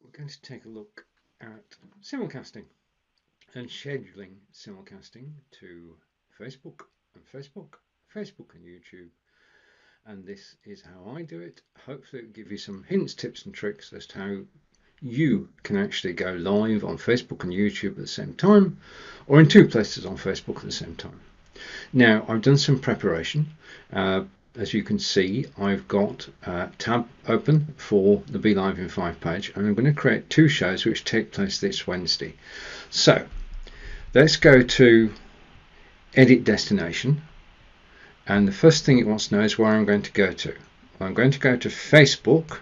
we're going to take a look at simulcasting and scheduling simulcasting to Facebook and YouTube. And this is how I do it. Hopefully it'll give you some hints, tips and tricks as to how you can actually go live on Facebook and YouTube at the same time, or in two places on Facebook at the same time. Now, I've done some preparation. As you can see, I've got a tab open for the BeLive in 5 page, and I'm going to create 2 shows which take place this Wednesday. So let's go to edit destination, and the first thing it wants to know is where I'm going to go to. I'm going to go to Facebook,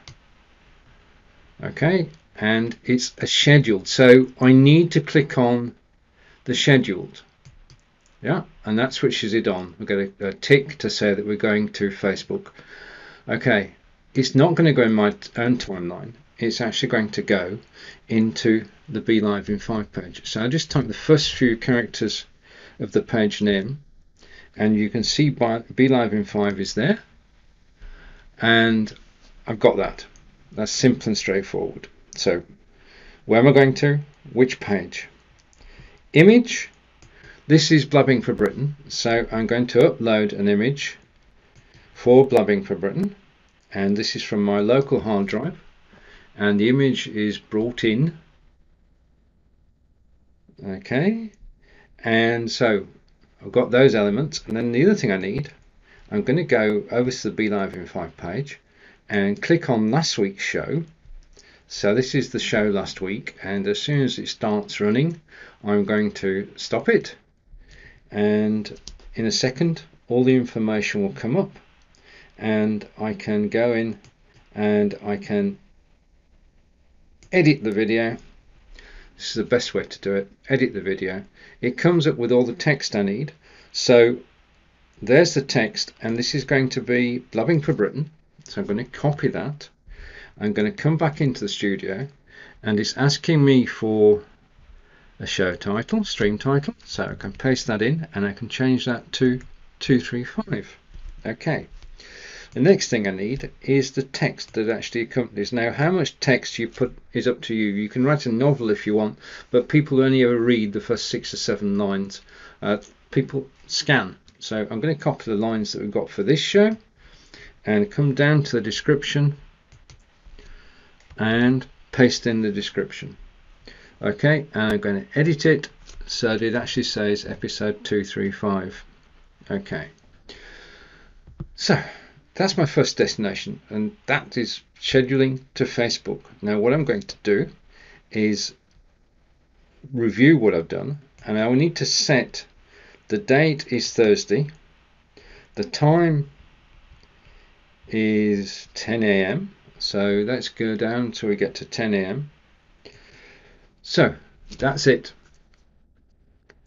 okay, and it's a scheduled, so I need to click on the scheduled. Yeah, and that switches it on. We've got a tick to say that we're going to Facebook. Okay, it's not going to go in my own timeline. It's actually going to go into the BeLive in 5 page. So I just type the first few characters of the page name, and you can see BeLive in 5 is there, and I've got that. That's simple and straightforward. So where am I going to? Which page? Image. This is Blabbing for Britain, so I'm going to upload an image for Blabbing for Britain, and this is from my local hard drive, and the image is brought in. Okay, and so I've got those elements, and then the other thing I need, I'm going to go over to the BeLive in 5 page and click on last week's show. So this is the show last week, and as soon as it starts running, I'm going to stop it. And in a second all the information will come up, and I can go in and I can edit the video. This is the best way to do it. Edit the video. It comes up with all the text I need. So there's the text, and this is going to be Blabbing for Britain. So I'm going to copy that. I'm going to come back into the studio, and it's asking me for a show title, stream title, so I can paste that in, and I can change that to 235. Okay, the next thing I need is the text that actually accompanies. Now, how much text you put is up to you. You can write a novel if you want, but people only ever read the first 6 or 7 lines. People scan. So I'm going to copy the lines that we've got for this show and come down to the description and paste in the description. Okay, and I'm going to edit it so that it actually says episode 235. Okay, so that's my first destination, and that is scheduling to Facebook. Now what I'm going to do is review what I've done, and I will need to set the date is Thursday, the time is 10 AM, so let's go down till we get to 10 AM. So that's it.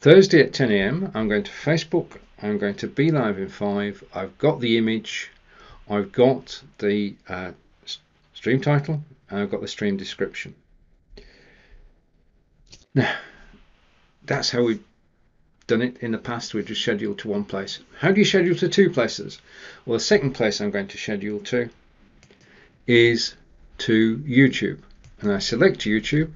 Thursday at 10 AM, I'm going to Facebook, I'm going to BeLive in 5, I've got the image, I've got the stream title, and I've got the stream description. Now, that's how we've done it in the past. We just scheduled to one place. How do you schedule to 2 places? Well, the second place I'm going to schedule to is to YouTube, and I select YouTube.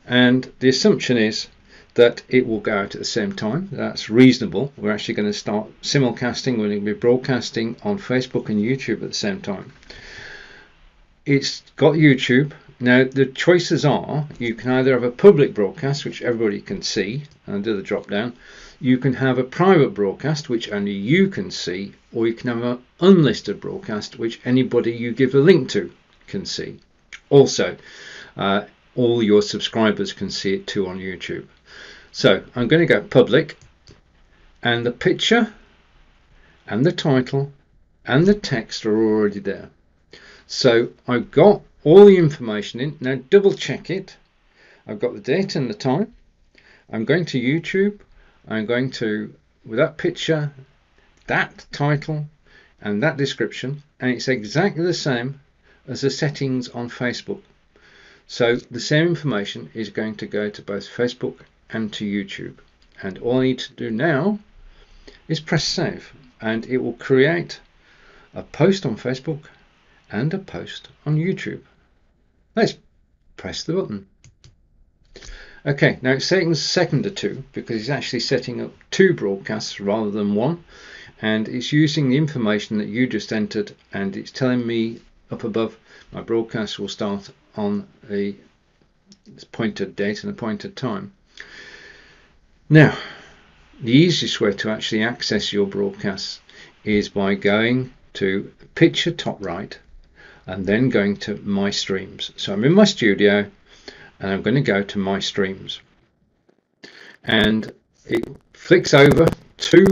And the assumption is that it will go out at the same time. That's reasonable. We're actually going to start simulcasting. We're going to be broadcasting on Facebook and YouTube at the same time. It's got YouTube. Now the choices are, you can either have a public broadcast which everybody can see, and do the drop down. You can have a private broadcast which only you can see, or you can have an unlisted broadcast which anybody you give a link to can see. Also, all your subscribers can see it too on YouTube. So I'm going to go public, and the picture and the title and the text are already there. So I've got all the information in. Now double check it. I've got the date and the time. I'm going to YouTube. I'm going to, with that picture, that title and that description, and it's exactly the same as the settings on Facebook. So the same information is going to go to both Facebook and to YouTube. And all I need to do now is press save, and it will create a post on Facebook and a post on YouTube. Let's press the button. Okay, now it's taking a second or two because it's actually setting up 2 broadcasts rather than 1, and it's using the information that you just entered, and it's telling me up above my broadcast will start on a pointed date and a pointed time. Now, the easiest way to actually access your broadcasts is by going to picture top right and then going to my streams. So I'm in my studio and I'm going to go to my streams, and it flicks over to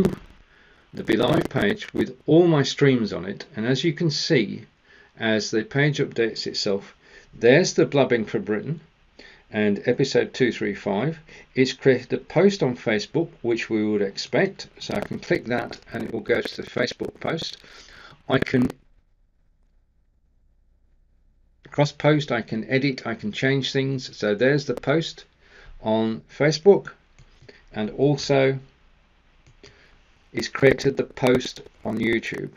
the BeLive page with all my streams on it. And as you can see, as the page updates itself, there's the Blabbing for Britain and episode 235. It's created a post on Facebook, which we would expect, so I can click that and it will go to the Facebook post. I can cross post, I can edit, I can change things. So there's the post on Facebook, and also it's created the post on YouTube.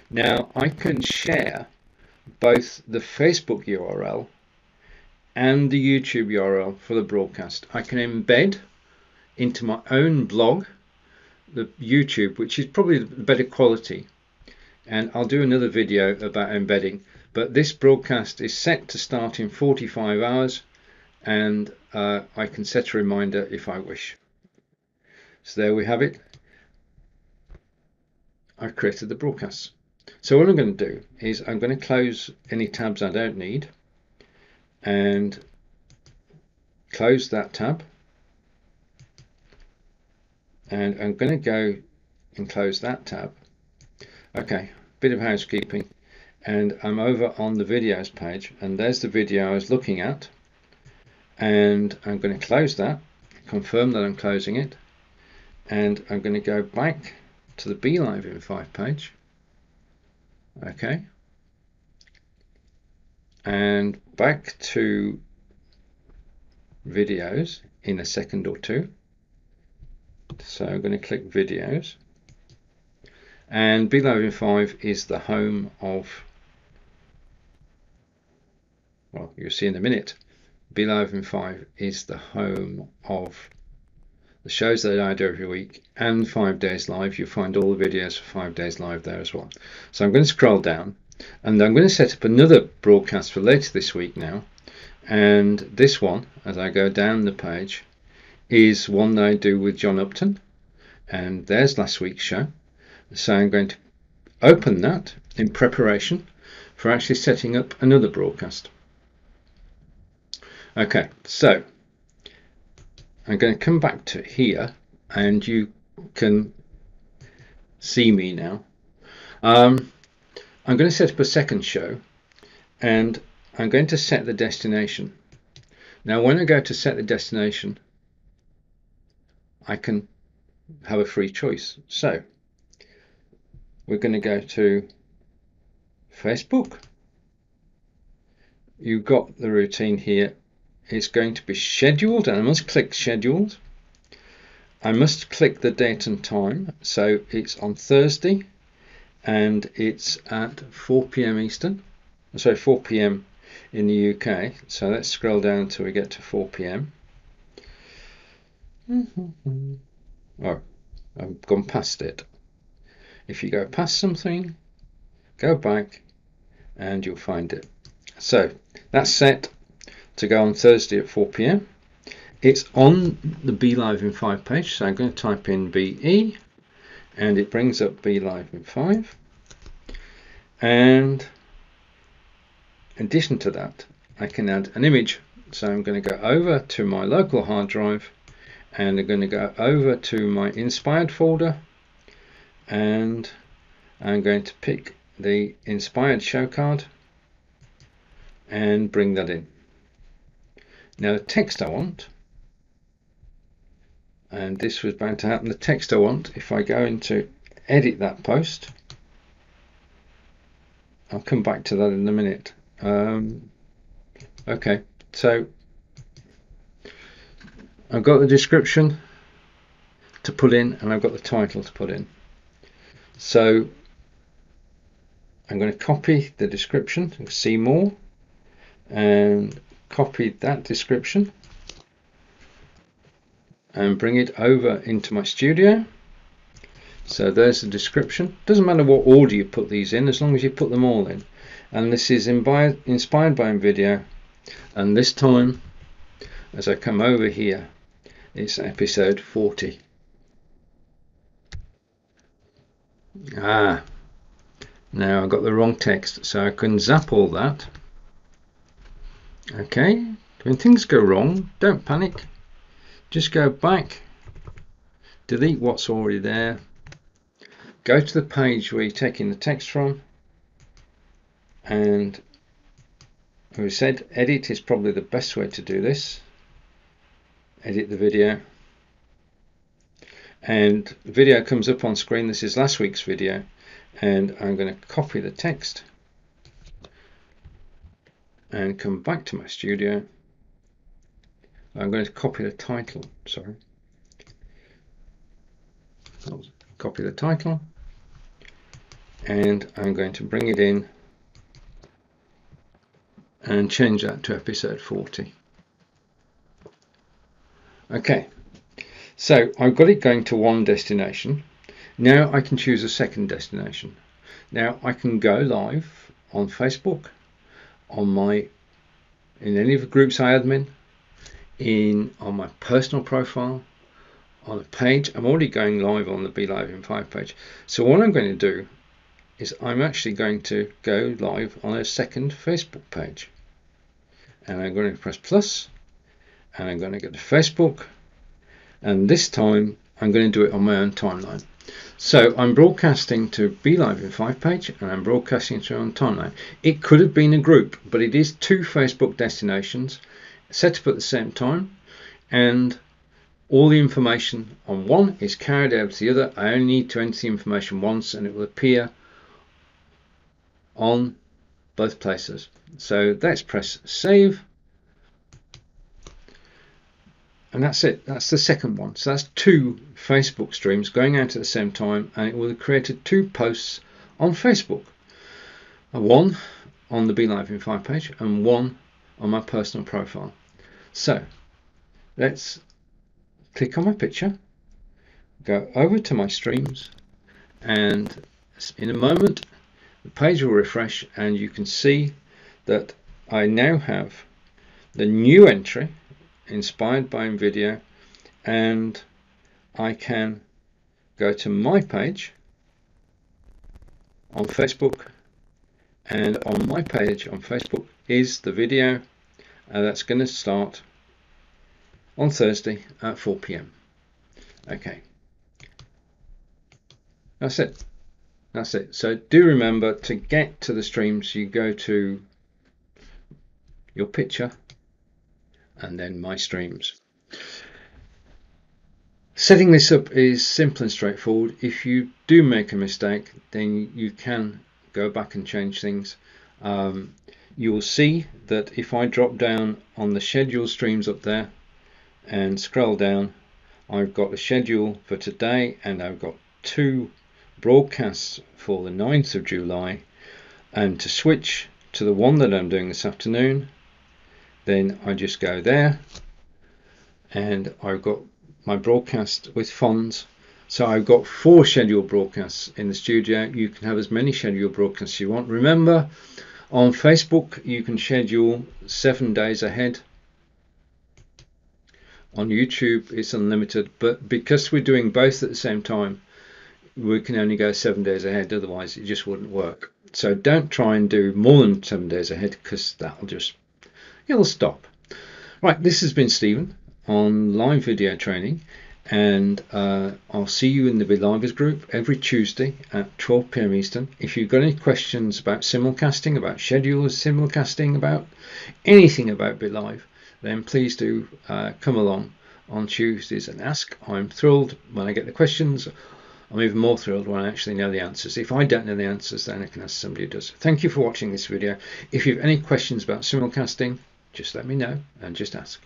Now I can share both the Facebook URL and the YouTube URL for the broadcast. I can embed into my own blog the YouTube, which is probably the better quality, and I'll do another video about embedding. But this broadcast is set to start in 45 hours, and I can set a reminder if I wish. So there we have it. I've created the broadcast. So what I'm going to do is I'm going to close any tabs I don't need and close that tab, and I'm going to go and close that tab. Okay, bit of housekeeping, and I'm over on the videos page, and there's the video I was looking at, and I'm going to close that, confirm that I'm closing it, and I'm going to go back to the BeLive in 5 page. Okay, and back to videos in a second or two. So I'm going to click videos, and BeLive in 5 is the home of, well, you'll see in a minute, BeLive in 5 is the home of the shows that I do every week and 5 Days Live. You'll find all the videos for 5 Days Live there as well. So I'm going to scroll down, and I'm going to set up another broadcast for later this week now, and this one, as I go down the page, is one that I do with John Upton, and there's last week's show. So I'm going to open that in preparation for actually setting up another broadcast. Okay, so I'm going to come back to here, and you can see me now. I'm going to set up a second show, and I'm going to set the destination. Now when I go to set the destination, I can have a free choice. So we're going to go to Facebook. You've got the routine here. It's going to be scheduled, and I must click scheduled. I must click the date and time. So it's on Thursday, and it's at 4 PM Eastern. Sorry, 4 PM in the UK. So let's scroll down until we get to 4 PM. Oh, I've gone past it. If you go past something, go back and you'll find it. So that's set to go on Thursday at 4 PM. It's on the BeLive in 5 page, so I'm going to type in BE, and it brings up BeLive in 5. And in addition to that, I can add an image. So I'm going to go over to my local hard drive, and I'm going to go over to my inspired folder, and I'm going to pick the inspired show card and bring that in. Now the text I want, and this was bound to happen, the text I want, if I go into edit that post, I'll come back to that in a minute. Okay, so I've got the description to put in, and I've got the title to put in. So I'm going to copy the description, see more, and copy that description and bring it over into my studio. So there's the description. Doesn't matter what order you put these in, as long as you put them all in. And this is inspired by NVIDIA. And this time, as I come over here, it's episode 40. Now I've got the wrong text, so I can zap all that. Okay, when things go wrong, don't panic. Just go back, delete what's already there, go to the page where you're taking the text from, and as we said, edit is probably the best way to do this. Edit the video, and the video comes up on screen. This is last week's video, and I'm going to copy the text and come back to my studio. I'm going to copy the title, sorry. I'll copy the title, and I'm going to bring it in and change that to episode 40. Okay, so I've got it going to one destination. Now I can choose a second destination. Now I can go live on Facebook, in any of the groups I admin, on my personal profile, on a page. I'm already going live on the BeLive in 5 page. So what I'm going to do is I'm actually going to go live on a second Facebook page. And I'm going to press plus, and I'm going to go to Facebook, and this time I'm going to do it on my own timeline. So I'm broadcasting to BeLive in 5 page, and I'm broadcasting to my own timeline. It could have been a group, but it is 2 Facebook destinations set up at the same time, and all the information on one is carried over to the other. I only need to enter the information once, and it will appear on both places. So let's press save, and that's it. That's the second one. So that's 2 Facebook streams going out at the same time, and it will have created 2 posts on Facebook. One on the BeLive in 5 page and one on my personal profile. So let's click on my picture, go over to my streams, and in a moment the page will refresh, and you can see that I now have the new entry inspired by NVIDIA, and I can go to my page on Facebook, and on my page on Facebook is the video that's going to start on Thursday at 4 p.m. Okay, that's it. That's it. So do remember, to get to the streams, you go to your picture and then my streams. Setting this up is simple and straightforward. If you do make a mistake, then you can go back and change things. You will see that if I drop down on the schedule streams up there and scroll down, I've got a schedule for today, and I've got 2 broadcasts for the 9th of July. And to switch to the one that I'm doing this afternoon, then I just go there, and I've got my broadcast with fonts. So I've got 4 scheduled broadcasts in the studio. You can have as many scheduled broadcasts as you want. Remember, on Facebook you can schedule 7 days ahead. On YouTube it's unlimited, but because we're doing both at the same time, we can only go 7 days ahead, otherwise it just wouldn't work. So don't try and do more than 7 days ahead, because it'll stop. Right, this has been Stephen on live video training, and I'll see you in the BeLivers group every Tuesday at 12 p.m. Eastern. If you've got any questions about simulcasting, about schedules, simulcasting, about anything about BeLive, then please do come along on Tuesdays and ask. I'm thrilled when I get the questions. I'm even more thrilled when I actually know the answers. If I don't know the answers, then I can ask somebody who does. Thank you for watching this video. If you have any questions about simulcasting, just let me know and just ask.